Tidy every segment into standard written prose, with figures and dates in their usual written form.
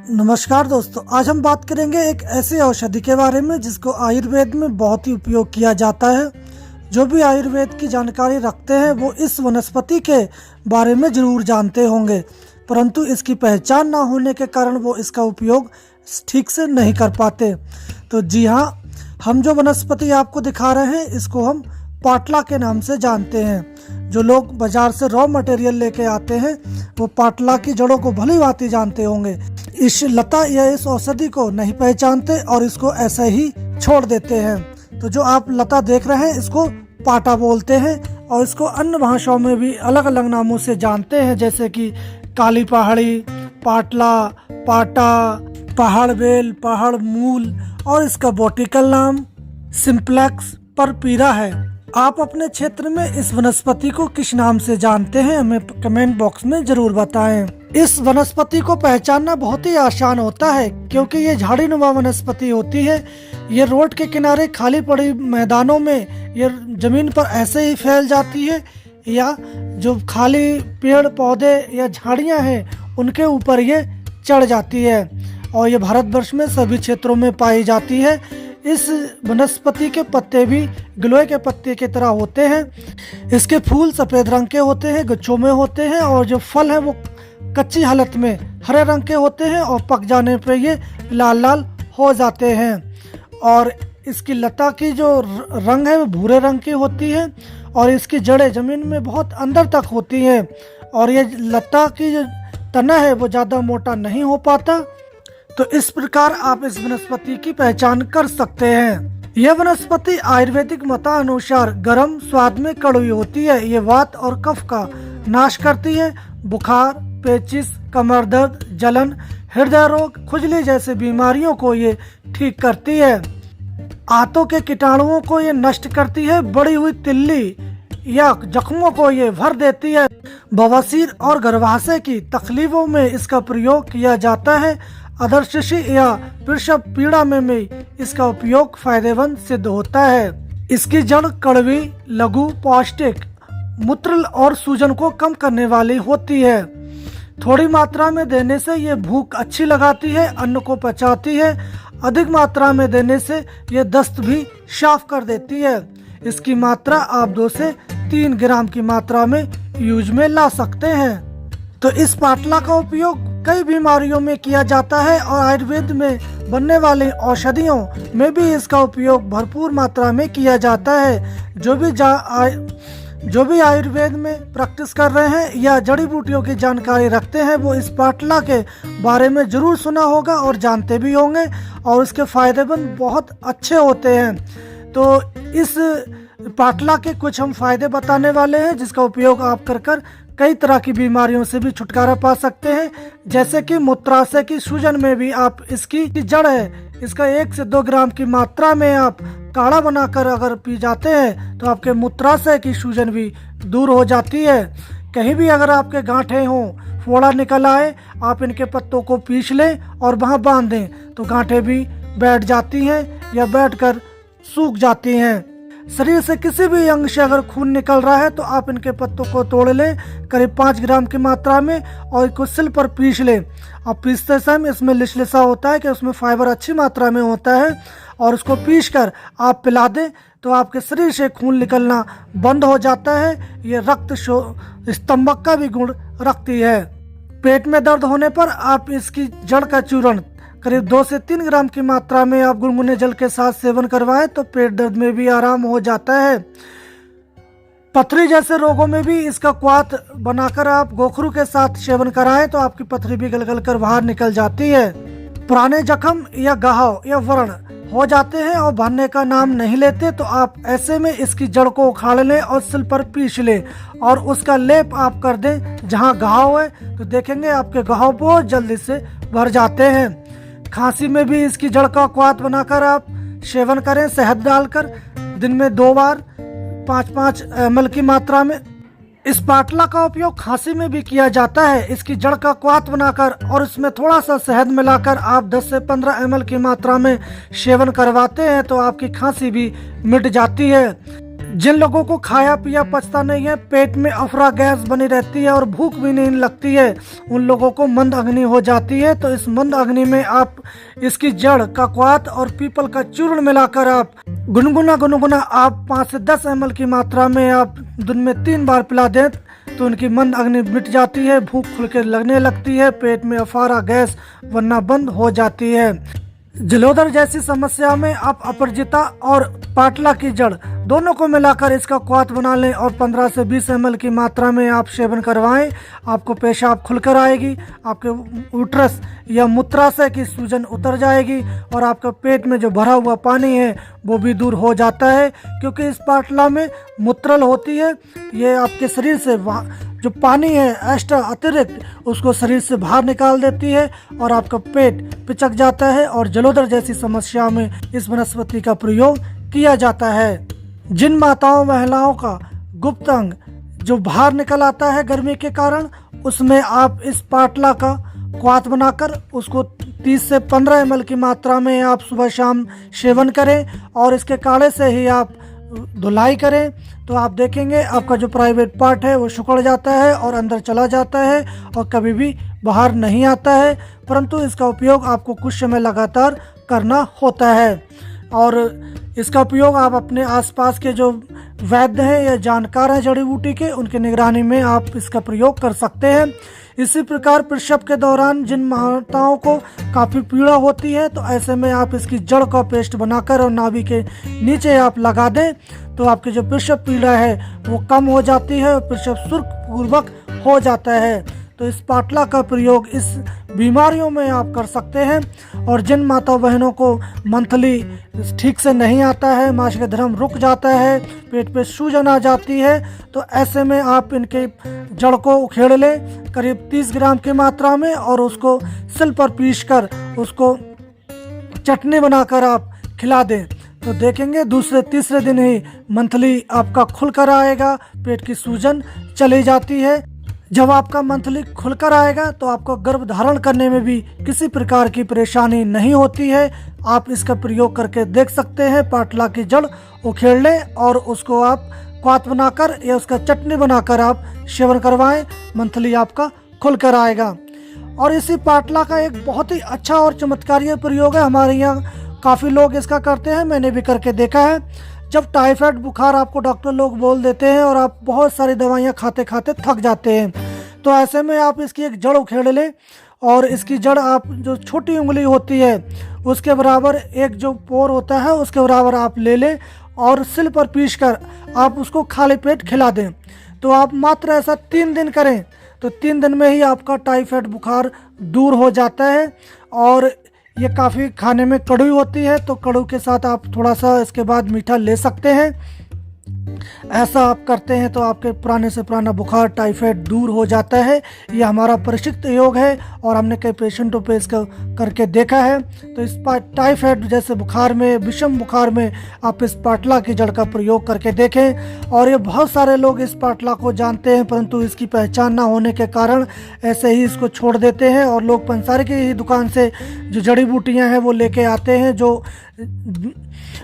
नमस्कार दोस्तों, आज हम बात करेंगे एक ऐसी औषधि के बारे में जिसको आयुर्वेद में बहुत ही उपयोग किया जाता है। जो भी आयुर्वेद की जानकारी रखते हैं वो इस वनस्पति के बारे में ज़रूर जानते होंगे, परंतु इसकी पहचान ना होने के कारण वो इसका उपयोग ठीक से नहीं कर पाते। तो जी हाँ, हम जो वनस्पति आपको दिखा रहे हैं इसको हम पाटला के नाम से जानते हैं। जो लोग बाजार से रॉ मटेरियल लेके आते हैं वो पाटला की जड़ों को भली भांति जानते होंगे। इस लता या इस औषधि को नहीं पहचानते और इसको ऐसे ही छोड़ देते हैं। तो जो आप लता देख रहे हैं इसको पाटा बोलते हैं और इसको अन्य भाषाओं में भी अलग अलग नामों से जानते हैं, जैसे कि काली पहाड़ी, पाटला, पाटा, पहाड़ बेल, पहाड़ मूल, और इसका बॉटिकल नाम सिंप्लेक्स परपीरा है। आप अपने क्षेत्र में इस वनस्पति को किस नाम से जानते हैं हमें कमेंट बॉक्स में जरूर बताएं। इस वनस्पति को पहचानना बहुत ही आसान होता है क्योंकि ये झाड़ीनुमा वनस्पति होती है। ये रोड के किनारे खाली पड़ी मैदानों में ये जमीन पर ऐसे ही फैल जाती है या जो खाली पेड़ पौधे या झाड़ियां हैं उनके ऊपर ये चढ़ जाती है और ये भारतवर्ष में सभी क्षेत्रों में पाई जाती है। इस वनस्पति के पत्ते भी गिलोय के पत्ते की तरह होते हैं। इसके फूल सफ़ेद रंग के होते हैं, गुच्छों में होते हैं, और जो फल है वो कच्ची हालत में हरे रंग के होते हैं और पक जाने पर ये लाल लाल हो जाते हैं। और इसकी लता की जो रंग है वो भूरे रंग की होती है और इसकी जड़ें ज़मीन में बहुत अंदर तक होती हैं। और ये लता की जो तना है वो ज़्यादा मोटा नहीं हो पाता। तो इस प्रकार आप इस वनस्पति की पहचान कर सकते हैं। यह वनस्पति आयुर्वेदिक मतानुसार गर्म, स्वाद में कड़वी होती है। ये वात और कफ का नाश करती है। बुखार, पेचिश, कमर दर्द, जलन, हृदय रोग, खुजली जैसे बीमारियों को ये ठीक करती है। आंतों के कीटाणुओं को ये नष्ट करती है। बढ़ी हुई तिल्ली या जख्मों को ये भर देती है। बवासीर और गर्भाशय की तकलीफों में इसका प्रयोग किया जाता है। अदर्शिशी या प्रसव पीड़ा में भी इसका उपयोग फायदेमंद सिद्ध होता है। इसकी जड़ कड़वी, लघु, पौष्टिक, मूत्र और सूजन को कम करने वाली होती है। थोड़ी मात्रा में देने से ये भूख अच्छी लगाती है, अन्न को पचाती है। अधिक मात्रा में देने से ये दस्त भी साफ कर देती है। इसकी मात्रा आप 2 से 3 ग्राम की मात्रा में यूज में ला सकते हैं। तो इस पाटला का उपयोग कई बीमारियों में किया जाता है और आयुर्वेद में बनने वाली औषधियों में भी इसका उपयोग भरपूर मात्रा में किया जाता है। जो भी आयुर्वेद में प्रैक्टिस कर रहे हैं या जड़ी बूटियों की जानकारी रखते हैं वो इस पाटला के बारे में जरूर सुना होगा और जानते भी होंगे और इसके फायदेमंद बहुत अच्छे होते हैं। तो इस पाटला के कुछ हम फायदे बताने वाले हैं जिसका उपयोग आप कर कई तरह की बीमारियों से भी छुटकारा पा सकते हैं, जैसे कि मूत्राशय की सूजन में भी आप इसकी जड़ है इसका 1 से 2 ग्राम की मात्रा में आप काढ़ा बनाकर अगर पी जाते हैं तो आपके मूत्राशय की सूजन भी दूर हो जाती है। कहीं भी अगर आपके गांठें हों, फोड़ा निकल आए, आप इनके पत्तों को पीस लें और वहां बांध दें तो गांठें भी बैठ जाती हैं या बैठकर सूख जाती हैं। शरीर से किसी भी अंग से अगर खून निकल रहा है तो आप इनके पत्तों को तोड़ लें करीब 5 ग्राम की मात्रा में और इसको सिल पर पीस लें। अब पीसते समय इसमें लिसलिसा होता है कि उसमें फाइबर अच्छी मात्रा में होता है और उसको पीस कर आप पिला दें तो आपके शरीर से खून निकलना बंद हो जाता है। ये रक्त स्तंभक का भी गुण रखती है। पेट में दर्द होने पर आप इसकी जड़ का चूर्ण करीब 2 से 3 ग्राम की मात्रा में आप गुनगुने जल के साथ सेवन करवाएं तो पेट दर्द में भी आराम हो जाता है। पथरी जैसे रोगों में भी इसका क्वाथ बनाकर आप गोखरू के साथ सेवन कराएं तो आपकी पथरी भी गल कर बाहर निकल जाती है। पुराने जख्म या घाव या व्रण हो जाते हैं और भरने का नाम नहीं लेते तो आप ऐसे में इसकी जड़ को उखाड़ लें और सिल पर पीस लें और उसका लेप आप कर दें जहां घाव है तो देखेंगे आपके घाव बहुत जल्दी से भर जाते हैं। खांसी में भी इसकी जड़ का क्वाथ बनाकर आप सेवन करें शहद डालकर दिन में 2 बार 5-5 ml की मात्रा में। इस पाटला का उपयोग खांसी में भी किया जाता है। इसकी जड़ का क्वाथ बनाकर और इसमें थोड़ा सा शहद मिलाकर आप 10 से 15 ml की मात्रा में सेवन करवाते हैं तो आपकी खांसी भी मिट जाती है। जिन लोगों को खाया पिया पचता नहीं है, पेट में अफरा गैस बनी रहती है और भूख भी नहीं लगती है, उन लोगों को मंद अग्नि हो जाती है। तो इस मंद अग्नि में आप इसकी जड़, ककवात और पीपल का चूर्ण मिलाकर आप गुनगुना आप 5 से 10 ml की मात्रा में आप दिन में 3 बार पिला दें तो उनकी मंद अग्नि मिट जाती है, भूख खुल के लगने लगती है, पेट में अफारा गैस बनना बंद हो जाती है। जलोदर जैसी समस्या में आप अपराजिता और पाटला की जड़ दोनों को मिलाकर इसका क्वाथ बना लें और 15 से 20 ml की मात्रा में आप सेवन करवाएं। आपको पेशाब खुलकर आएगी, आपके उटरस या मूत्राशय की सूजन उतर जाएगी और आपका पेट में जो भरा हुआ पानी है वो भी दूर हो जाता है, क्योंकि इस पाटला में मूत्रल होती है। ये आपके शरीर से जो पानी है एक्स्ट्रा अतिरिक्त उसको शरीर से बाहर निकाल देती है और आपका पेट पिचक जाता है। और जलोदर जैसी समस्या में इस वनस्पति का प्रयोग किया जाता है। जिन माताओं महिलाओं का गुप्त अंग जो बाहर निकल आता है गर्मी के कारण, उसमें आप इस पाटला का क्वाथ बनाकर उसको 30 से 15 ml की मात्रा में आप सुबह शाम सेवन करें और इसके काढ़े से ही आप धुलाई करें तो आप देखेंगे आपका जो प्राइवेट पार्ट है वो सिकुड़ जाता है और अंदर चला जाता है और कभी भी बाहर नहीं आता है। परंतु इसका उपयोग आपको कुछ समय लगातार करना होता है और इसका उपयोग आप अपने आसपास के जो वैद्य हैं या जानकार हैं जड़ी बूटी के, उनके निगरानी में आप इसका प्रयोग कर सकते हैं। इसी प्रकार प्रसव के दौरान जिन माताओं को काफ़ी पीड़ा होती है तो ऐसे में आप इसकी जड़ का पेस्ट बनाकर और नाभि के नीचे आप लगा दें तो आपकी जो प्रसव पीड़ा है वो कम हो जाती है और प्रसव सुखपूर्वक हो जाता है। तो इस पाटला का प्रयोग इस बीमारियों में आप कर सकते हैं। और जिन माता बहनों को मंथली ठीक से नहीं आता है, मासिक धर्म रुक जाता है, पेट पे सूजन आ जाती है, तो ऐसे में आप इनके जड़ को उखेड़ लें करीब 30 ग्राम की मात्रा में और उसको सिल पर पीस कर उसको चटनी बनाकर आप खिला दें तो देखेंगे दूसरे तीसरे दिन ही मंथली आपका खुलकर आएगा, पेट की सूजन चली जाती है। जब आपका मंथली खुलकर आएगा तो आपको गर्भ धारण करने में भी किसी प्रकार की परेशानी नहीं होती है। आप इसका प्रयोग करके देख सकते हैं। पाटला की जड़ उखेड़ लें और उसको आप क्वाथ बनाकर या उसका चटनी बनाकर आप सेवन करवाएं, मंथली आपका खुलकर आएगा। और इसी पाटला का एक बहुत ही अच्छा और चमत्कारी प्रयोग है, हमारे यहाँ काफ़ी लोग इसका करते हैं, मैंने भी करके देखा है। जब टाइफाइड बुखार आपको डॉक्टर लोग बोल देते हैं और आप बहुत सारी दवाइयाँ खाते खाते थक जाते हैं, तो ऐसे में आप इसकी एक जड़ उखेड़ लें और इसकी जड़ आप जो छोटी उंगली होती है उसके बराबर, एक जो पोर होता है उसके बराबर आप ले लें और सिल पर पीस कर आप उसको खाली पेट खिला दें। तो आप मात्र ऐसा 3 दिन करें तो 3 दिन में ही आपका टाइफाइड बुखार दूर हो जाता है। और ये काफ़ी खाने में कड़वी होती है तो कड़ू के साथ आप थोड़ा सा इसके बाद मीठा ले सकते हैं। ऐसा आप करते हैं तो आपके पुराने से पुराना बुखार टाइफाइड दूर हो जाता है। ये हमारा प्रशिक्षित योग है और हमने कई पेशेंटों पे इसका करके देखा है। तो इस टाइफाइड जैसे बुखार में, विषम बुखार में आप इस पाटला की जड़ का प्रयोग करके देखें। और ये बहुत सारे लोग इस पाटला को जानते हैं परंतु इसकी पहचान ना होने के कारण ऐसे ही इसको छोड़ देते हैं और लोग पंसारी की ही दुकान से जो जड़ी बूटियाँ हैं वो लेके आते हैं जो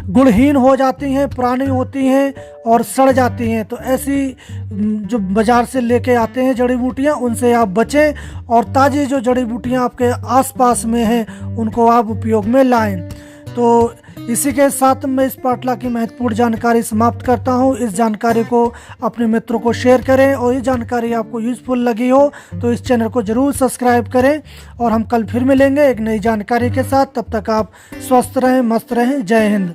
गुणहीन हो जाती हैं, पुरानी होती हैं और सड़ जाती हैं। तो ऐसी जो बाज़ार से लेके आते हैं जड़ी बूटियाँ, उनसे आप बचें और ताज़ी जो जड़ी बूटियाँ आपके आसपास में हैं उनको आप उपयोग में लाएं। तो इसी के साथ मैं इस पाटला की महत्वपूर्ण जानकारी समाप्त करता हूँ। इस जानकारी को अपने मित्रों को शेयर करें और ये जानकारी आपको यूज़फुल लगी हो तो इस चैनल को ज़रूर सब्सक्राइब करें और हम कल फिर मिलेंगे एक नई जानकारी के साथ। तब तक आप स्वस्थ रहें, मस्त रहें। जय हिंद।